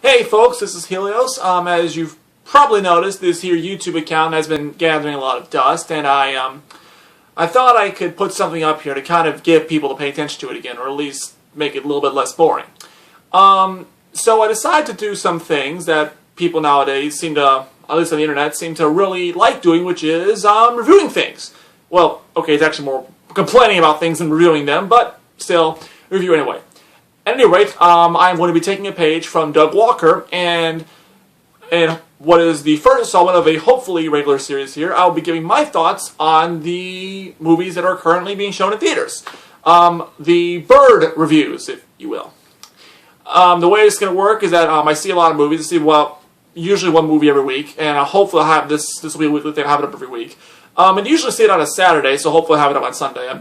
Hey folks, this is Helios. As you've probably noticed, this here YouTube account has been gathering a lot of dust, and I thought I could put something up here to kind of get people to pay attention to it again, or at least make it a little bit less boring. So I decided to do some things that people nowadays seem to, at least on the internet, seem to really like doing, which is reviewing things. Well, okay, it's actually more complaining about things than reviewing them, but still, review anyway. At any rate, I'm going to be taking a page from Doug Walker, and in what is the first installment of a hopefully regular series here, I'll be giving my thoughts on the movies that are currently being shown in theaters. The Burd Reviews, if you will. The way it's going to work is that I see a lot of movies. I see, well, usually one movie every week, and hopefully I'll have this will be a weekly thing. I'll have it up every week. And usually see it on a Saturday, so hopefully I'll have it up on Sunday.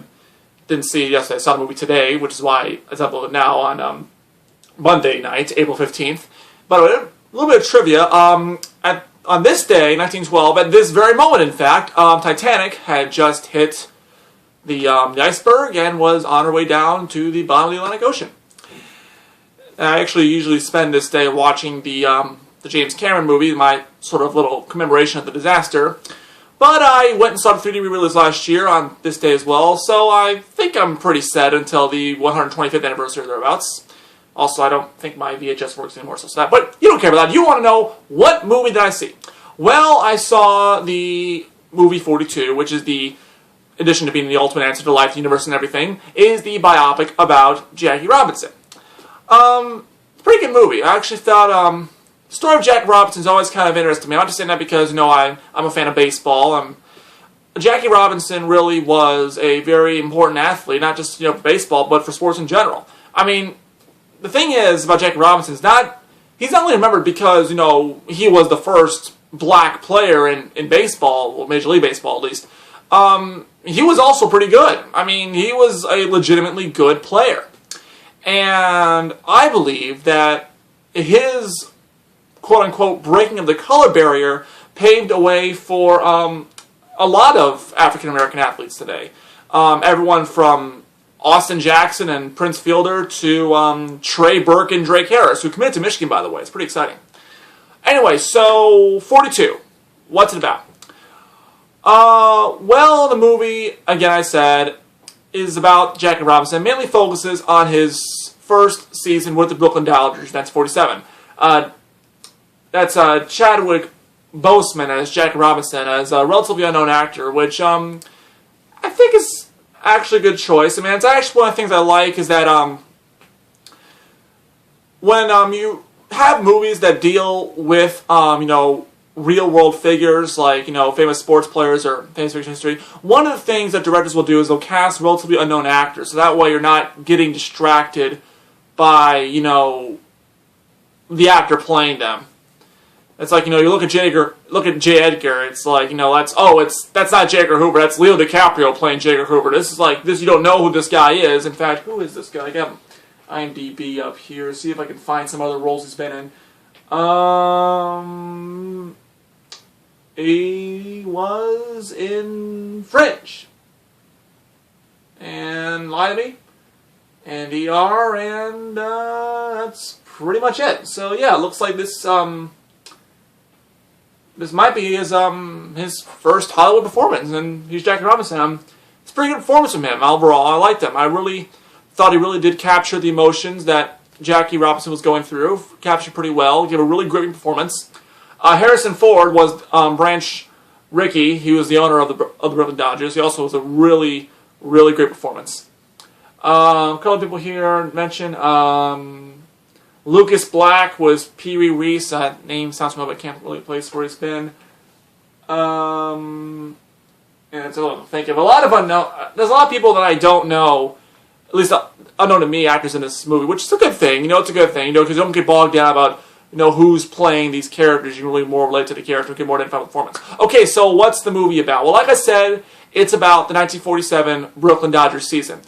Didn't see it yesterday. I saw the movie today, which is why it's uploaded now on Monday night, April 15th. By the way, a little bit of trivia. On this day, 1912, at this very moment, in fact, Titanic had just hit the iceberg and was on her way down to the bottom of the Atlantic Ocean. And I actually usually spend this day watching the James Cameron movie, my sort of little commemoration of the disaster. But I went and saw the 3D re-release last year on this day as well, so I think I'm pretty set until the 125th anniversary or thereabouts. Also, I don't think my VHS works anymore, so that. But you don't care about that. You want to know, what movie did I see? Well, I saw the movie 42, which is the, in addition to being the ultimate answer to life, the universe, and everything, is the biopic about Jackie Robinson. Pretty good movie. I actually thought, the story of Jackie Robinson's always kind of interested me. I'm just saying that because, you know, I'm a fan of baseball. Jackie Robinson really was a very important athlete, not just, for baseball, but for sports in general. I mean, the thing is about Jackie Robinson is he's not only remembered because, he was the first black player in baseball, well, Major League Baseball at least. He was also pretty good. I mean, he was a legitimately good player. And I believe that his quote-unquote breaking of the color barrier paved a way for a lot of African-American athletes today. Everyone from Austin Jackson and Prince Fielder to Trey Burke and Drake Harris, who committed to Michigan, by the way. It's pretty exciting. Anyway, so 42. What's it about? Well, the movie, again I said, is about Jackie Robinson. It mainly focuses on his first season with the Brooklyn Dodgers, 1947. That's Chadwick Boseman as Jackie Robinson, as a relatively unknown actor, which I think is actually a good choice. I mean, it's actually one of the things I like is that when you have movies that deal with real-world figures like famous sports players or famous fiction history, one of the things that directors will do is they'll cast relatively unknown actors, so that way you're not getting distracted by the actor playing them. It's like, you look at J. Edgar, it's like, that's not J. Edgar Hoover, that's Leo DiCaprio playing J. Edgar Hoover. This is like, you don't know who this guy is. In fact, who is this guy? I got IMDb up here, see if I can find some other roles he's been in. He was in Fringe. And Lie to Me. And ER, and that's pretty much it. So yeah, it looks like this might be his first Hollywood performance, and he's Jackie Robinson. It's a pretty good performance from him overall. I liked him. I really thought he really did capture the emotions that Jackie Robinson was going through. Captured pretty well. Gave a really gripping performance. Harrison Ford was Branch Rickey. He was the owner of the Brooklyn Dodgers. He also was a really, really great performance. A couple of people here mentioned Lucas Black was Pee Wee Reese. That name sounds familiar, but I can't really place where he's been. And it's a little to think of. There's a lot of people that I don't know, at least unknown to me, actors in this movie, which is a good thing. It's a good thing, because you don't get bogged down about, who's playing these characters. You really more relate to the character and get more identified with performance. Okay, so what's the movie about? Well, like I said, it's about the 1947 Brooklyn Dodgers season.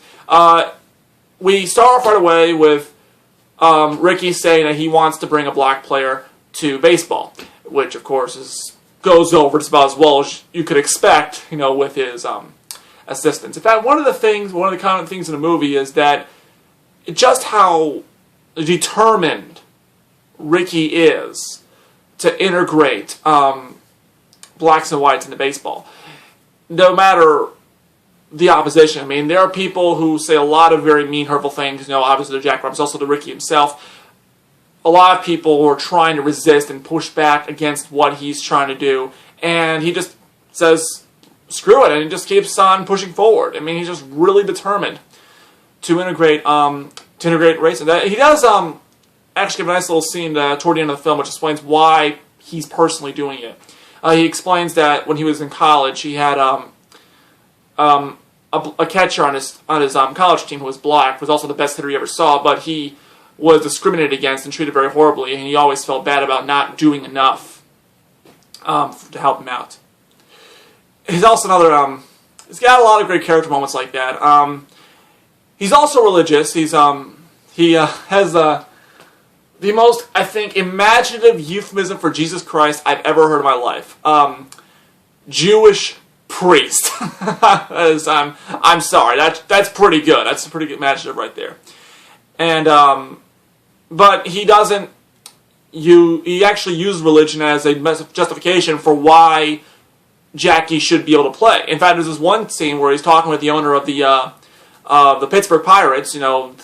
We start off right away with Ricky saying that he wants to bring a black player to baseball, which, of course, goes over just about as well as you could expect, with his assistants. In fact, one of the common things in the movie is that just how determined Ricky is to integrate blacks and whites into baseball. No matter the opposition. I mean, there are people who say a lot of very mean, hurtful things. You know, obviously to Jack Robinson, also to Ricky himself. A lot of people are trying to resist and push back against what he's trying to do. And he just says, screw it, and he just keeps on pushing forward. I mean, he's just really determined to integrate race. And he does actually give a nice little scene toward the end of the film, which explains why he's personally doing it. He explains that when he was in college, he had a catcher on his college team who was black, was also the best hitter he ever saw, but he was discriminated against and treated very horribly, and he always felt bad about not doing enough to help him out. He's also another, he's got a lot of great character moments like that. He's also religious. He has the most, I think, imaginative euphemism for Jesus Christ I've ever heard in my life. Jewish priest. I'm sorry. That's pretty good. That's a pretty good imaginative right there. And but he doesn't. He actually used religion as a justification for why Jackie should be able to play. In fact, there's this one scene where he's talking with the owner of the Pittsburgh Pirates. You know,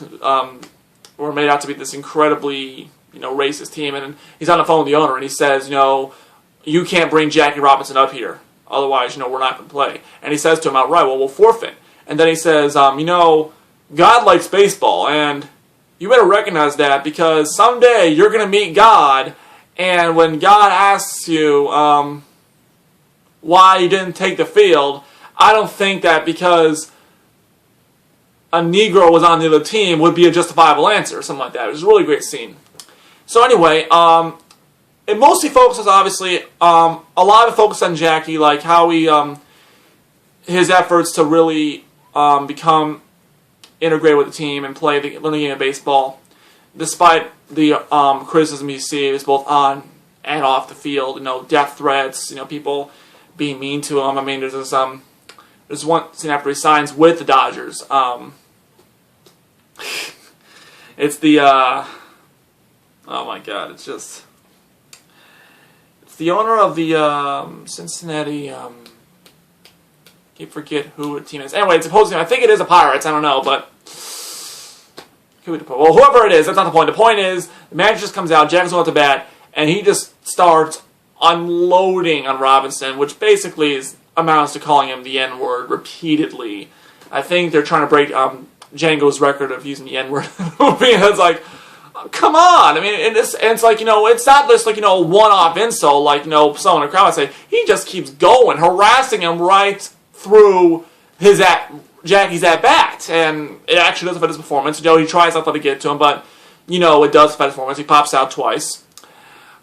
were made out to be this incredibly racist team, and he's on the phone with the owner, and he says, you can't bring Jackie Robinson up here. Otherwise, we're not going to play. And he says to him outright, well, we'll forfeit. And then he says, God likes baseball, and you better recognize that because someday you're going to meet God, and when God asks you why you didn't take the field, I don't think that because a Negro was on the other team would be a justifiable answer, or something like that. It was a really great scene. So anyway, it mostly focuses, obviously, a lot of focus on Jackie, like how he, his efforts to really become integrated with the team and learn the game of baseball, despite the criticism he sees both on and off the field. Death threats, people being mean to him. I mean, there's one scene after he signs with the Dodgers. It's the oh my God, it's the owner of the Cincinnati. Can't forget who the team is. Anyway, it's opposing. I think it is the Pirates. I don't know, but whoever it is, that's not the point. The point is, the manager just comes out, Jack's going to bat, and he just starts unloading on Robinson, which basically amounts to calling him the N-word repeatedly. I think they're trying to break Django's record of using the N-word in the movie. And it's like, come on. I mean, and it's like, it's not just like, one-off insult like, someone in the crowd would say. He just keeps going, harassing him right through Jackie's at-bat. And it actually does affect his performance. He tries not to get to him, but, it does affect his performance. He pops out twice.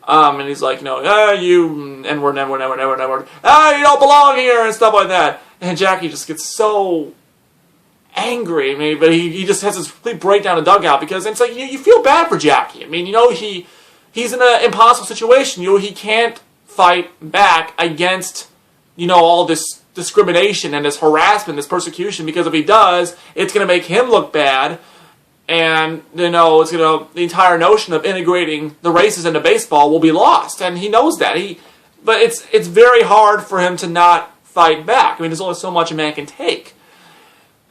And he's like, you N-word, N-word, N-word, N-word, N-word. You don't belong here, and stuff like that. And Jackie just gets so angry. I mean, but he just has this complete breakdown in the dugout because it's like, you feel bad for Jackie. I mean, he's in an impossible situation. He can't fight back against, all this discrimination and this harassment, this persecution, because if he does, it's going to make him look bad. And, it's the entire notion of integrating the races into baseball will be lost. And he knows that. But it's very hard for him to not fight back. I mean, there's only so much a man can take.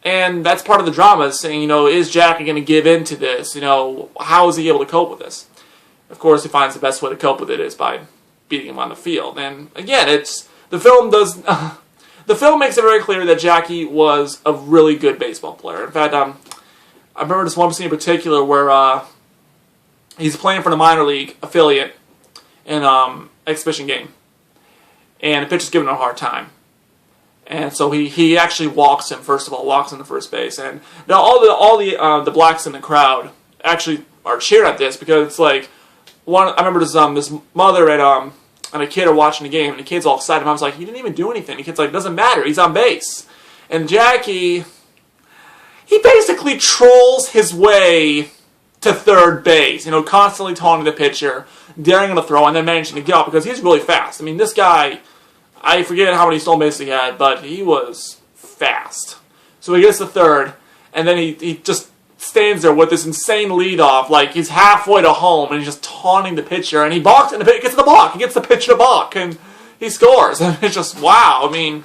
And that's part of the drama, is saying, is Jackie going to give in to this? How is he able to cope with this? Of course, he finds the best way to cope with it is by beating him on the field. And again, the film makes it very clear that Jackie was a really good baseball player. In fact, I remember this one scene in particular where he's playing for the minor league affiliate in exhibition game, and the pitcher's giving him a hard time. And so he actually walks him, first of all, walks him to first base. And now all the blacks in the crowd actually are cheering at this because it's like, I remember this mother and a kid are watching the game, and the kid's all excited. Mom's like, he didn't even do anything. The kid's like, doesn't matter, he's on base. And Jackie, he basically trolls his way to third base, constantly taunting the pitcher, daring him to throw, and then managing to get out because he's really fast. I mean, this guy, I forget how many stolen bases he had, but he was fast. So he gets to third, and then he just stands there with this insane leadoff, like he's halfway to home, and he's just taunting the pitcher, and he balks, and the pitcher gets the balk. He gets the pitcher to balk, and he scores. And it's just, wow. I mean,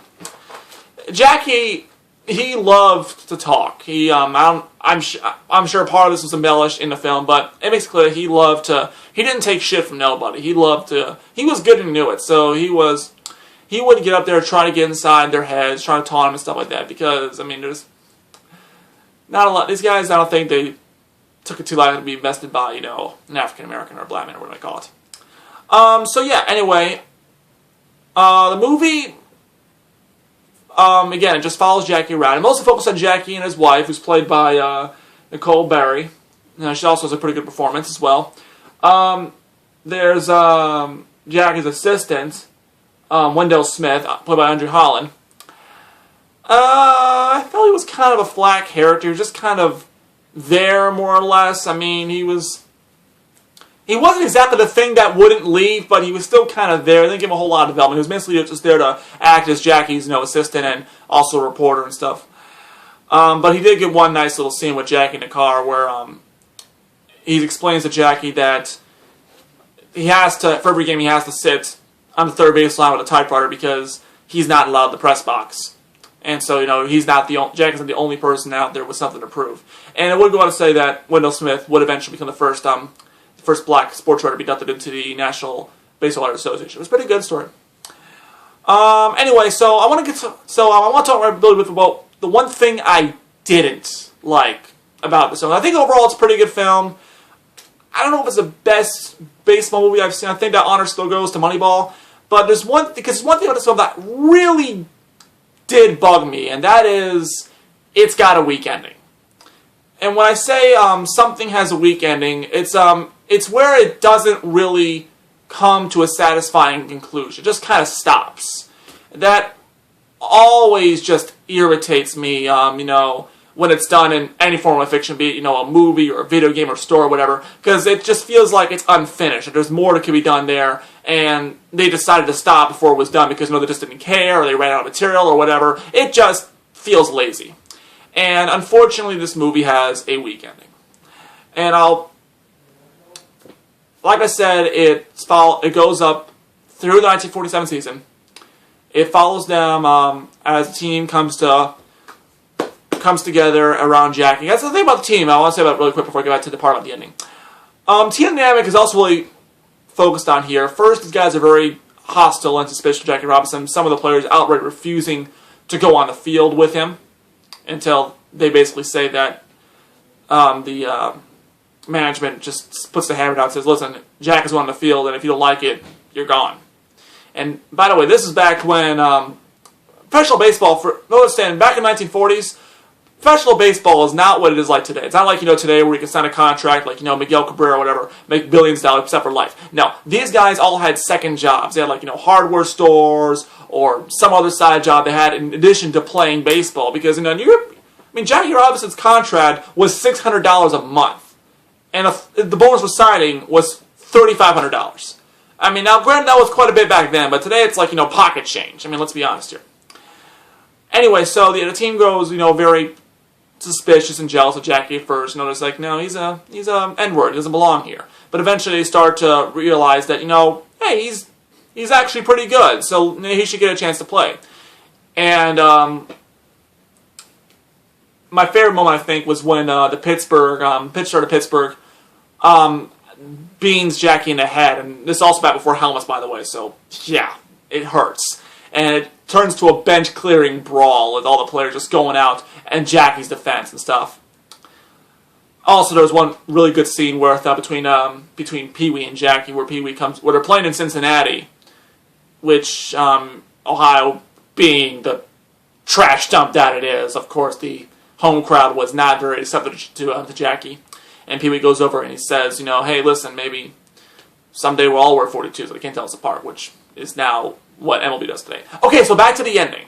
Jackie, he loved to talk. He, I'm sure part of this was embellished in the film, but it makes it clear he loved to. He didn't take shit from nobody. He loved to. He was good and knew it. So he wouldn't get up there try to get inside their heads, trying to taunt them and stuff like that. Because I mean, there's not a lot. These guys, I don't think they took it too lightly to be invested by, you know, an African American or a black man or whatever they call it. So yeah. Anyway, the movie. Again, it just follows Jackie around. It mostly focuses on Jackie and his wife, who's played by Nicole Berry. She also has a pretty good performance as well. There's Jackie's assistant, Wendell Smith, played by Andrew Holland. I felt he was kind of a flat character. He was just kind of there, more or less. I mean, he wasn't exactly the thing that wouldn't leave, but he was still kind of there. They didn't give him a whole lot of development. He was basically just there to act as Jackie's, you know, assistant and also a reporter and stuff. But he did get one nice little scene with Jackie in the car where he explains to Jackie that he has to, for every game, he has to sit on the third baseline with a typewriter because he's not allowed the press box. And so, you know, Jackie's not the only person out there with something to prove. And I would go on to say that Wendell Smith would eventually become the first black sports writer to be inducted into the National Baseball Writers Association. It was a pretty good story. Anyway, so I want to talk about the one thing I didn't like about this film. I think overall it's a pretty good film. I don't know if it's the best baseball movie I've seen. I think that honor still goes to Moneyball. But there's one thing about this film that really did bug me, and that is it's got a weak ending. And when I say something has a weak ending, it's where it doesn't really come to a satisfying conclusion. It just kind of stops. That always just irritates me, you know, when it's done in any form of fiction, be it, you know, a movie or a video game or store or whatever, because it just feels like it's unfinished. That there's more that could be done there, and they decided to stop before it was done because, you know, they just didn't care, or they ran out of material or whatever. It just feels lazy. And unfortunately, this movie has a weak ending. And like I said, it goes up through the 1947 season. It follows them as the team comes together around Jackie. That's the thing about the team. I want to say about it really quick before I get back to the part about the ending. Team dynamic is also really focused on here. First, these guys are very hostile and suspicious of Jackie Robinson. Some of the players outright refusing to go on the field with him until they basically say that the management just puts the hammer down and says, listen, Jack is on the field, and if you don't like it, you're gone. And by the way, this is back when professional baseball, back in the 1940s, professional baseball is not what it is like today. It's not like, you know, today where you can sign a contract like, you know, Miguel Cabrera or whatever, make billions of dollars except for life. No, these guys all had second jobs. They had, like, you know, hardware stores or some other side job they had in addition to playing baseball. Because, you know, Jackie Robinson's contract was $600 a month. And the bonus for signing was $3,500. I mean, now, granted, that was quite a bit back then, but today it's like, you know, pocket change. I mean, let's be honest here. Anyway, so the team goes, you know, very suspicious and jealous of Jackie at first. You know, it's like, no, he's a N-word. He doesn't belong here. But eventually they start to realize that, you know, hey, he's actually pretty good, so he should get a chance to play. And my favorite moment, I think, was when the pitch started Pittsburgh, beans Jackie in the head. And this is also back before helmets, by the way, so yeah, it hurts. And it turns to a bench-clearing brawl with all the players just going out and Jackie's defense and stuff. Also, there was one really good scene between Pee-wee and Jackie, where where they're playing in Cincinnati, which Ohio, being the trash dump that it is, of course, the home crowd was not very receptive to Jackie. And Pee-wee goes over and he says, you know, hey, listen, maybe someday we'll all wear 42s, so they can't tell us apart, which is now what MLB does today. Okay, so back to the ending.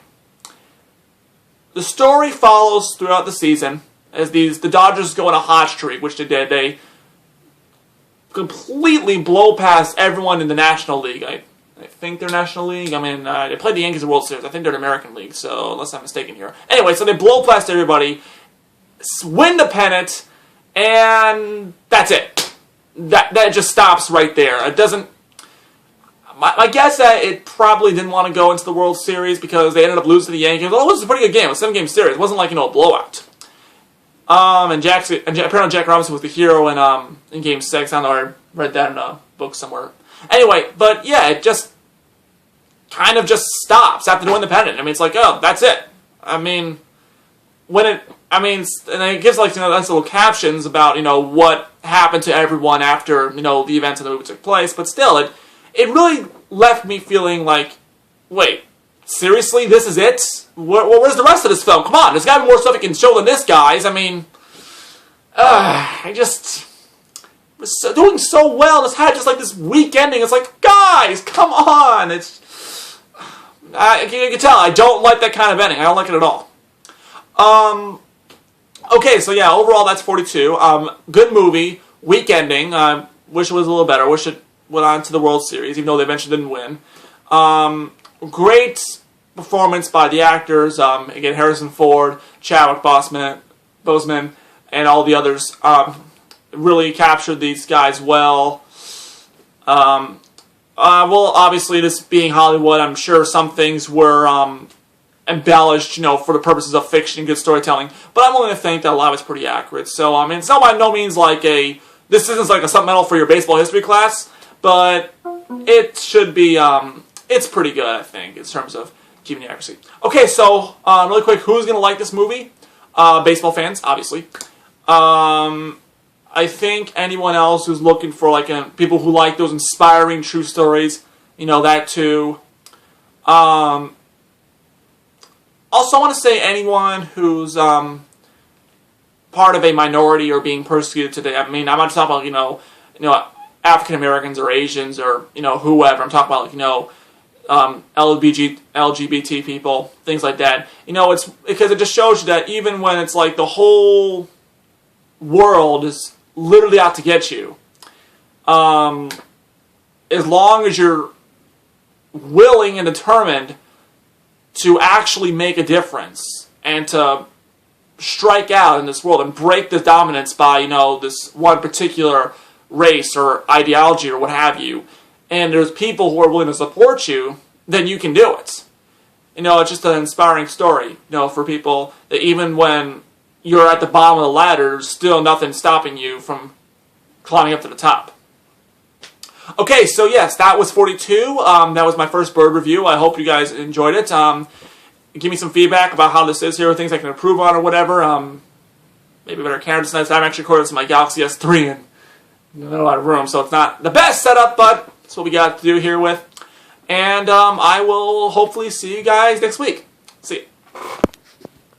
The story follows throughout the season as the Dodgers go on a hot streak, which they did. They completely blow past everyone in the National League. I think they're National League. I mean, they played the Yankees in the World Series. I think they're the American League, so unless I'm mistaken here. Anyway, so they blow past everybody, win the pennant, And that's it. That just stops right there. It doesn't... My guess that it probably didn't want to go into the World Series because they ended up losing to the Yankees. Well, it was a pretty good game. It was a 7-game series. It wasn't like, a blowout. And apparently Jack Robinson was the hero in Game 6. I don't know, I read that in a book somewhere. Anyway, but yeah, it just kind of just stops after the win the pennant. I mean, it's like, oh, that's it. I mean, and it gives like, nice little captions about, what happened to everyone after, the events of the movie took place. But still, it really left me feeling like, wait, seriously, this is it? Where's the rest of this film? Come on, there's got to be more stuff you can show than this, guys. I mean, I just was doing so well. This had just like this weak ending. It's like, guys, come on. You can tell I don't like that kind of ending. I don't like it at all. Okay, so yeah, overall that's 42. Good movie, weak ending. Wish it was a little better. Wish it went on to the World Series, even though they eventually didn't win. Great performance by the actors. Again, Harrison Ford, Chadwick Boseman, and all the others really captured these guys well. Well, obviously, this being Hollywood, I'm sure some things were embellished, for the purposes of fiction and good storytelling. But I'm willing to think that a lot of it's pretty accurate. So, I mean, it's not by no means like this isn't like a supplemental for your baseball history class, but it should be, it's pretty good, I think, in terms of keeping the accuracy. Okay, so, really quick, who's going to like this movie? Baseball fans, obviously. I think anyone else who's looking for, like, people who like those inspiring true stories, that too. Also, I want to say anyone who's, part of a minority or being persecuted today. I mean, I'm not talking about, African Americans or Asians or, whoever. I'm talking about, LGBT people, things like that. It's because it just shows you that even when it's like the whole world is literally out to get you, as long as you're willing and determined to actually make a difference and to strike out in this world and break the dominance by, this one particular race or ideology or what have you, and there's people who are willing to support you, then you can do it. It's just an inspiring story, for people that even when you're at the bottom of the ladder, there's still nothing stopping you from climbing up to the top. Okay, so yes, that was 42. That was my first Burd review. I hope you guys enjoyed it. Give me some feedback about how this is here, things I can improve on or whatever. Maybe better camera tonight. I'm actually recording this on my Galaxy S3 and not a lot of room, so it's not the best setup, but that's what we got to do here with. And I will hopefully see you guys next week. See you.